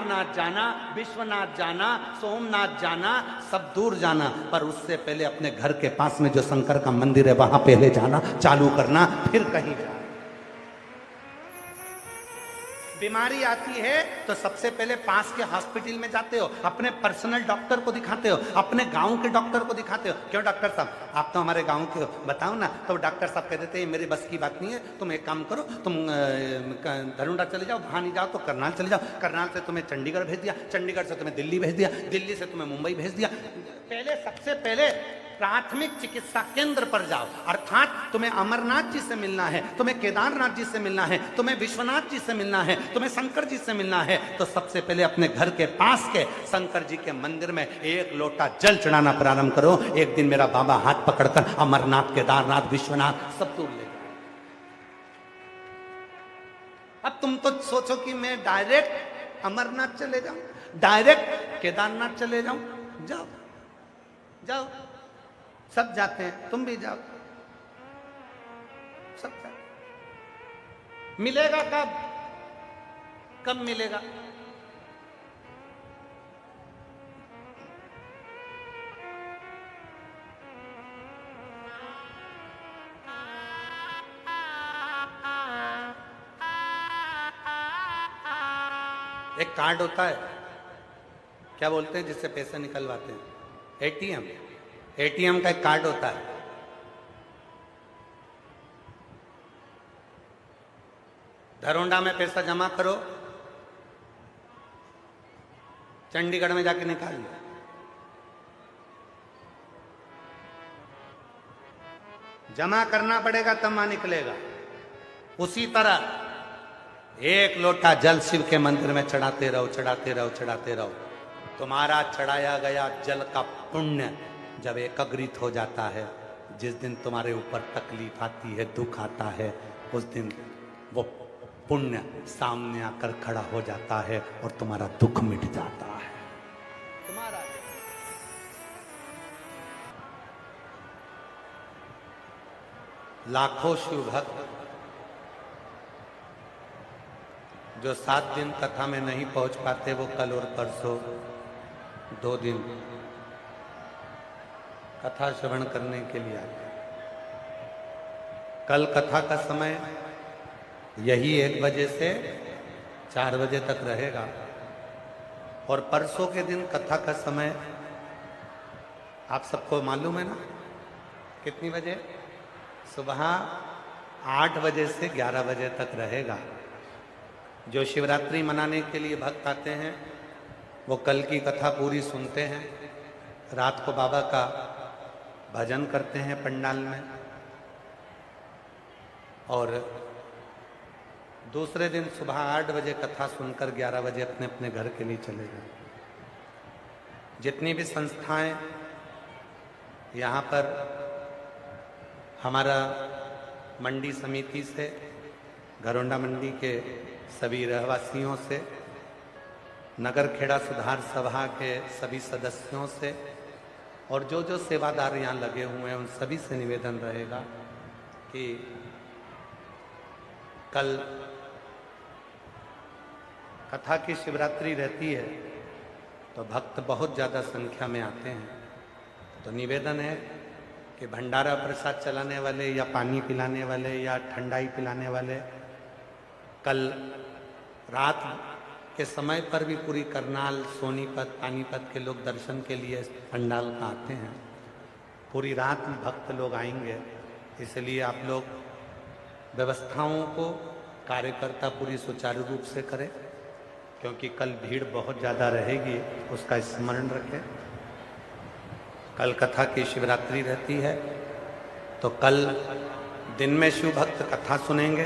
नाथ जाना, विश्वनाथ जाना, सोमनाथ जाना, सब दूर जाना, पर उससे पहले अपने घर के पास में जो शंकर का मंदिर है वहां पहले जाना, चालू करना, फिर कहीं जाना। बीमारी आती है तो सबसे पहले पास के हॉस्पिटल में जाते हो, अपने पर्सनल डॉक्टर को दिखाते हो, अपने गांव के डॉक्टर को दिखाते हो। क्यों डॉक्टर साहब, आप तो हमारे गांव के हो, बताओ ना। तो डॉक्टर साहब कह देते हैं मेरे बस की बात नहीं है, तुम एक काम करो, तुम धनुंडा चले जाओ, वहां नहीं जाओ तो करनाल चले जाओ, करनाल से तुम्हें चंडीगढ़ भेज दिया, चंडीगढ़ से तुम्हें दिल्ली भेज दिया, दिल्ली से तुम्हें मुंबई भेज दिया। पहले सबसे पहले प्राथमिक चिकित्सा केंद्र पर जाओ, अर्थात तुम्हें अमरनाथ जी से मिलना है, तुम्हें केदारनाथ जी से मिलना है, तुम्हें विश्वनाथ जी से मिलना है, तुम्हें शंकर जी से मिलना है, तो सबसे पहले अपने घर के पास के शंकर जी के मंदिर में एक लोटा जल चढ़ाना प्रारंभ करो। एक दिन मेरा बाबा हाथ पकड़कर अमरनाथ, केदारनाथ, विश्वनाथ सब दूर ले जाए। अब तुम तो सोचो कि मैं डायरेक्ट अमरनाथ चले जाऊं, डायरेक्ट केदारनाथ चले जाऊं। जाओ जाओ, सब जाते हैं, तुम भी जाओ, सब जाओ। मिलेगा कब, कब मिलेगा? एक कार्ड होता है, क्या बोलते हैं जिससे पैसे निकलवाते हैं, एटीएम। एटीएम का एक कार्ड होता है, धरोंडा में पैसा जमा करो, चंडीगढ़ में जाके निकाल लो। जमा करना पड़ेगा तब वहां निकलेगा। उसी तरह एक लोटा जल शिव के मंदिर में चढ़ाते रहो, चढ़ाते रहो, चढ़ाते रहो। तुम्हारा चढ़ाया गया जल का पुण्य जब एकत्रित हो जाता है, जिस दिन तुम्हारे ऊपर तकलीफ आती है, दुख आता है, उस दिन वो पुण्य सामने आकर खड़ा हो जाता है और तुम्हारा दुख मिट जाता है। तुम्हारा लाखों शिव भक्त जो 7 दिन कथा में नहीं पहुंच पाते, वो कल और परसों 2 दिन कथा श्रवण करने के लिए आते। कल कथा का समय यही 1 बजे से 4 बजे तक रहेगा और परसों के दिन कथा का समय आप सबको मालूम है ना, कितनी बजे? सुबह 8 बजे से 11 बजे तक रहेगा। जो शिवरात्रि मनाने के लिए भक्त आते हैं वो कल की कथा पूरी सुनते हैं, रात को बाबा का भजन करते हैं पंडाल में, और दूसरे दिन सुबह 8 बजे कथा सुनकर 11 बजे अपने अपने घर के लिए चले गए। जितनी भी संस्थाएं यहाँ पर, हमारा मंडी समिति से, घरोंडा मंडी के सभी रहवासियों से, नगर खेड़ा सुधार सभा के सभी सदस्यों से, और जो जो सेवादार यहाँ लगे हुए हैं उन सभी से निवेदन रहेगा कि कल कथा की शिवरात्रि रहती है तो भक्त बहुत ज़्यादा संख्या में आते हैं। तो निवेदन है कि भंडारा प्रसाद चलाने वाले या पानी पिलाने वाले या ठंडाई पिलाने वाले कल रात के समय पर भी पूरी करनाल, सोनीपत, पानीपत के लोग दर्शन के लिए पंडाल का आते हैं। पूरी रात भक्त लोग आएंगे, इसलिए आप लोग व्यवस्थाओं को कार्यकर्ता पूरी सुचारू रूप से करें, क्योंकि कल भीड़ बहुत ज़्यादा रहेगी, उसका स्मरण रखें। कल कथा की शिवरात्रि रहती है तो कल दिन में शिव भक्त कथा सुनेंगे,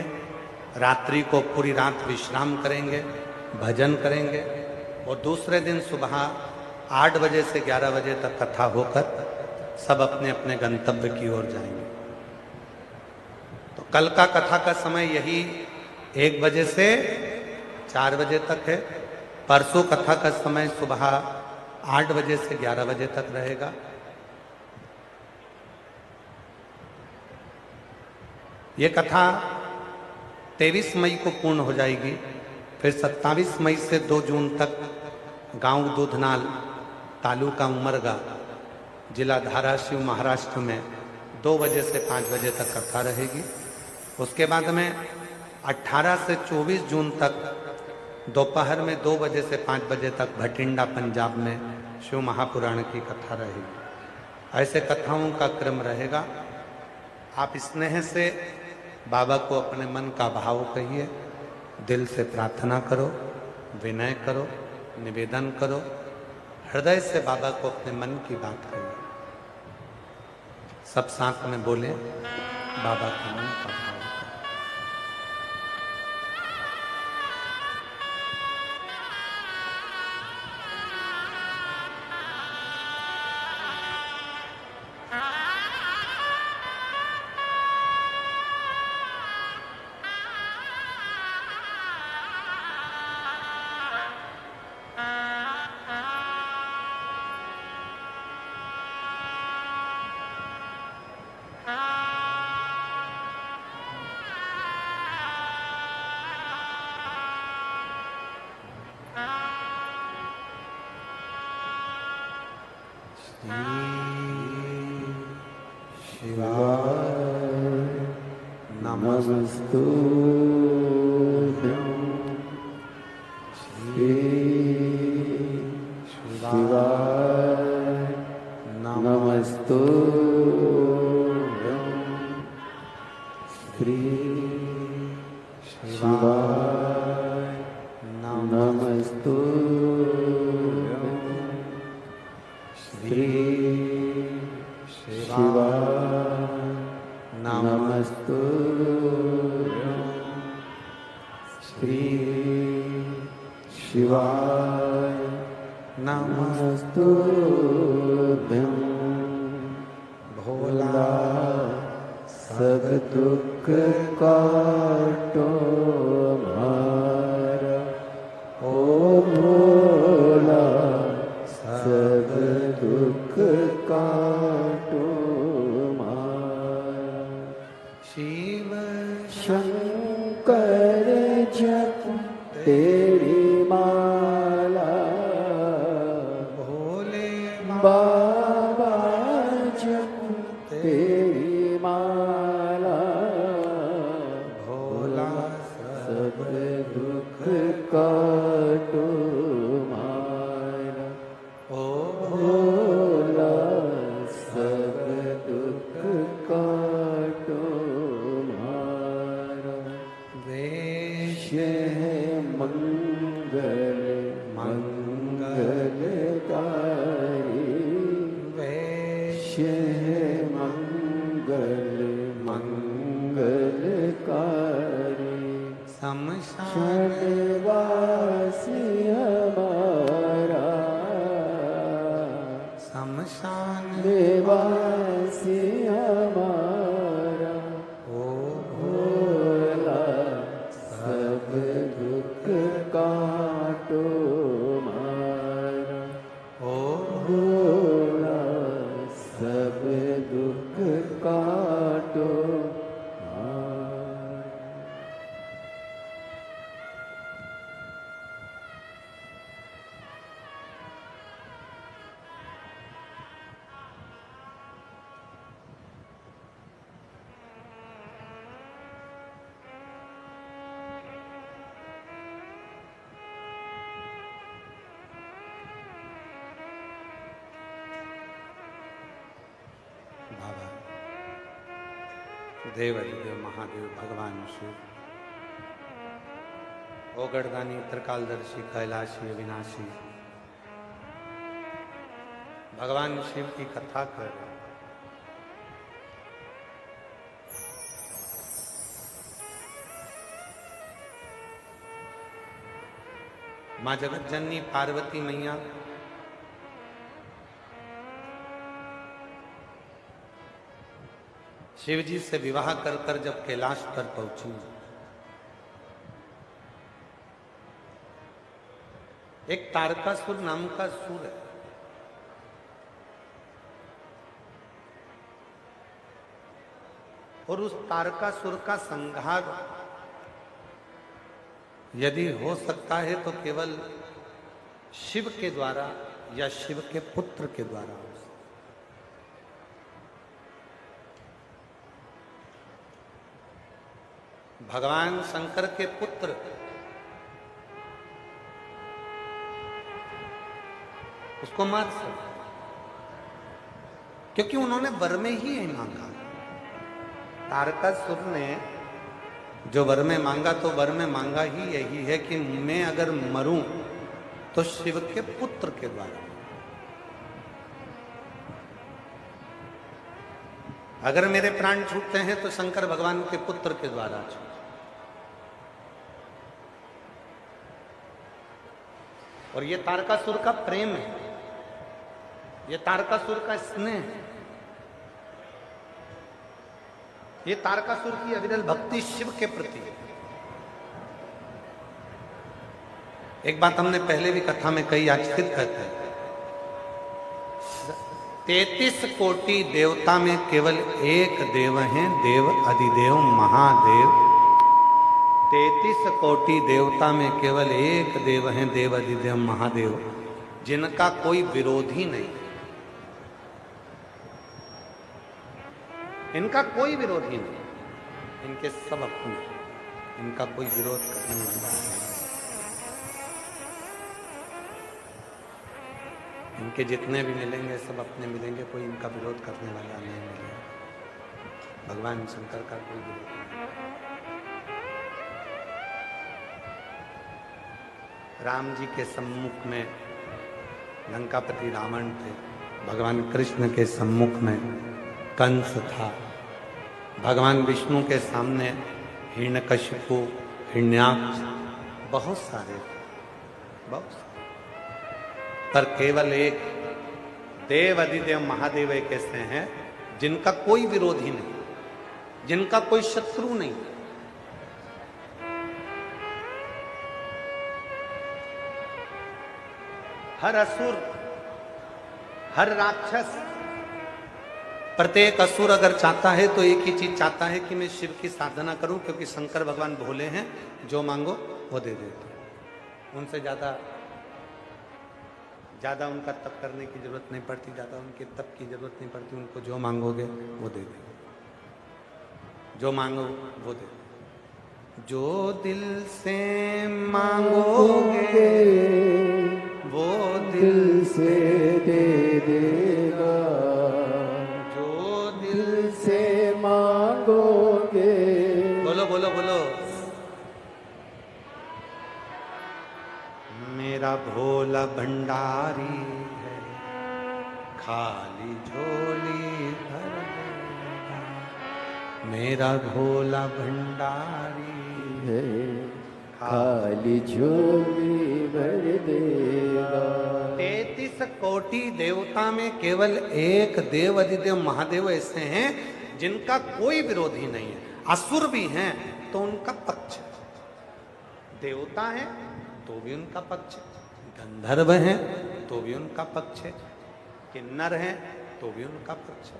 रात्रि को पूरी रात विश्राम करेंगे, भजन करेंगे, और दूसरे दिन सुबह 8 बजे से 11 बजे तक कथा होकर सब अपने अपने गंतव्य की ओर जाएंगे। तो कल का कथा का समय यही 1 बजे से 4 बजे तक है। परसों कथा का समय सुबह 8 बजे से 11 बजे तक रहेगा। ये कथा 23 मई को पूर्ण हो जाएगी। फिर 27 मई से 2 जून तक गांव दूधनाल, तालुका उमरगा, जिला धाराशिव, महाराष्ट्र में 2 बजे से 5 बजे तक कथा रहेगी। उसके बाद में 18 से 24 जून तक दोपहर में 2 बजे से 5 बजे तक भटिंडा, पंजाब में शिव महापुराण की कथा रहेगी। ऐसे कथाओं का क्रम रहेगा। आप स्नेह से बाबा को अपने मन का भाव कहिए, दिल से प्रार्थना करो, विनय करो, निवेदन करो, हृदय से बाबा को अपने मन की बात कहिए। सब साथ में बोले, बाबा का मन का भाव। देव अधिदेव महादेव भगवान शिव, ओ गणदानी त्रिकालदर्शी कैलाशी अविनाशी, भगवान शिव की कथा कर माँ जगत जननी पार्वती मैया शिव जी से विवाह कर कर जब कैलाश पर पहुंची, एक तारकासुर नाम का सुर है, और उस तारकासुर का संहार यदि हो सकता है तो केवल शिव के द्वारा या शिव के पुत्र के द्वारा हो सकता। भगवान शंकर के पुत्र उसको मार सकते क्योंकि उन्होंने वर में ही यही मांगा। तारकासुर ने जो वर में मांगा तो वर में मांगा ही यही है कि मैं अगर मरूं तो शिव के पुत्र के द्वारा, अगर मेरे प्राण छूटते हैं तो शंकर भगवान के पुत्र के द्वारा छूटे। और ये तारकासुर का प्रेम है, ये तारकासुर का स्नेह है, ये तारकासुर की अविरल भक्ति शिव के प्रति है। एक बात हमने पहले भी कथा में कही, आज फिर कहते हैं, 33 कोटि देवता में केवल एक देव हैं, देव अधिदेव महादेव। 33 कोटि देवता में केवल एक देव हैं, देव अधिदेव महादेव, जिनका कोई विरोधी नहीं, इनका कोई विरोधी नहीं, इनके सब अपने, इनका कोई विरोध करने वाला नहीं। इनके जितने भी मिलेंगे सब अपने मिलेंगे, कोई इनका विरोध करने वाला नहीं मिलेगा। भगवान शंकर का कोई विरोध नहीं। राम जी के सम्मुख में लंकापति रावण थे, भगवान कृष्ण के सम्मुख में कंस था, भगवान विष्णु के सामने हिरण्यकशिपु, हिरण्याक्ष, बहुत सारे, बहुत सारे। पर केवल एक देव अधिदेव महादेव एक ऐसे हैं जिनका कोई विरोधी नहीं, जिनका कोई शत्रु नहीं। हर असुर, हर राक्षस, प्रत्येक असुर अगर चाहता है तो एक ही चीज चाहता है कि मैं शिव की साधना करूं, क्योंकि शंकर भगवान भोले हैं, जो मांगो वो दे देते। उनसे ज्यादा उनका तप करने की जरूरत नहीं पड़ती, ज्यादा उनके तप की जरूरत नहीं पड़ती। उनको जो मांगोगे वो दे देंगे, जो मांगो वो दे देंगे। जो दिल से मांगोगे वो दिल से दे देगा, जो दिल से मांगोगे। बोलो बोलो बोलो। मेरा भोला भंडारी है, खाली झोली भर देगा। मेरा भोला भंडारी है, खाली झोली भर देगा। 33 कोटि देवता में केवल एक देव अधिदेव महादेव ऐसे हैं जिनका कोई विरोधी नहीं है। असुर भी हैं तो उनका पक्ष है, देवता है तो भी उनका पक्ष है, गंधर्व हैं तो भी उनका पक्ष है, किन्नर हैं तो भी उनका पक्ष है।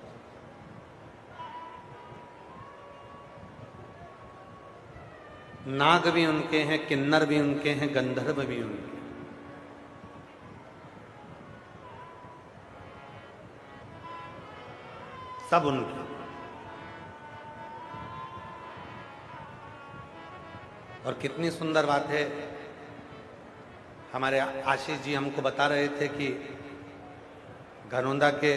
नाग भी उनके हैं, किन्नर भी उनके हैं, गंधर्व भी उनके हैं। सब उनके। और कितनी सुंदर बात है, हमारे आशीष जी हमको बता रहे थे कि घरोंडा के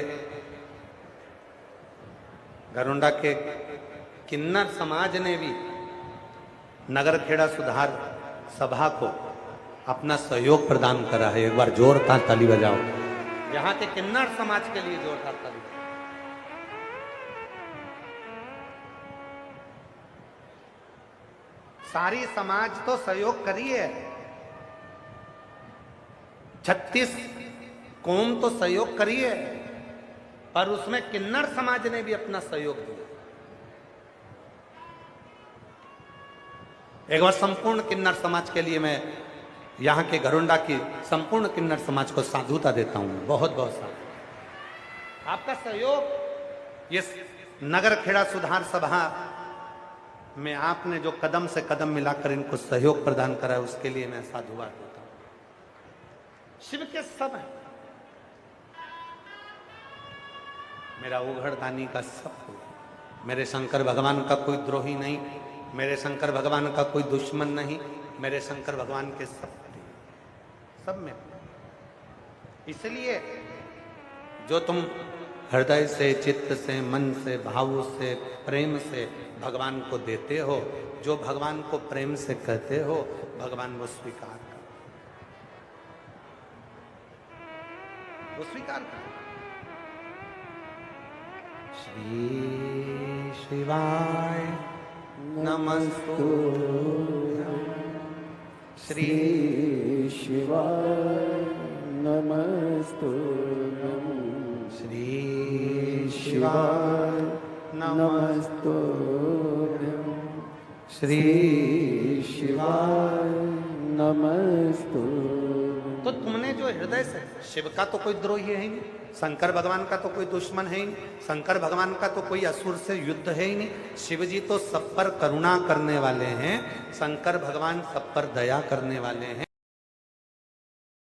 किन्नर समाज ने भी नगर खेड़ा सुधार सभा को अपना सहयोग प्रदान करा है। एक बार जोरदार ताली बजाओ यहाँ के किन्नर समाज के लिए, जोरदार ताली। सारी समाज तो सहयोग करी है, 36 कौम तो सहयोग करी है, पर उसमें किन्नर समाज ने भी अपना सहयोग दिया। एक बार संपूर्ण किन्नर समाज के लिए मैं यहाँ के घरोंडा की संपूर्ण किन्नर समाज को साधुता देता हूँ। बहुत बहुत साधु आपका सहयोग। ये नगर खेड़ा सुधार सभा मैं आपने जो कदम से कदम मिलाकर इनको सहयोग प्रदान करा है उसके लिए मैं साधुवाद देता हूं। शिव के सब है, मेरा उघड़दानी का सब हो, मेरे शंकर भगवान का कोई द्रोही नहीं, मेरे शंकर भगवान का कोई दुश्मन नहीं, मेरे शंकर भगवान के सब में। इसलिए जो तुम हृदय से, चित्त से, मन से, भाव से, प्रेम से भगवान को देते हो, जो भगवान को प्रेम से कहते हो, भगवान वो स्वीकार कर, वो स्वीकार कर। श्री शिवाय नमस्तु, श्री शिवाय नमस्तु, श्री शिवाय नमस्तु, श्री शिवाय नमस्तु। तो तुमने जो हृदय से, शिव का तो कोई द्रोही है ही नहीं, शंकर भगवान का तो कोई दुश्मन है ही नहीं, शंकर भगवान का तो कोई असुर से युद्ध है ही नहीं, शिव जी तो सब पर करुणा करने वाले हैं, शंकर भगवान सब पर दया करने वाले हैं।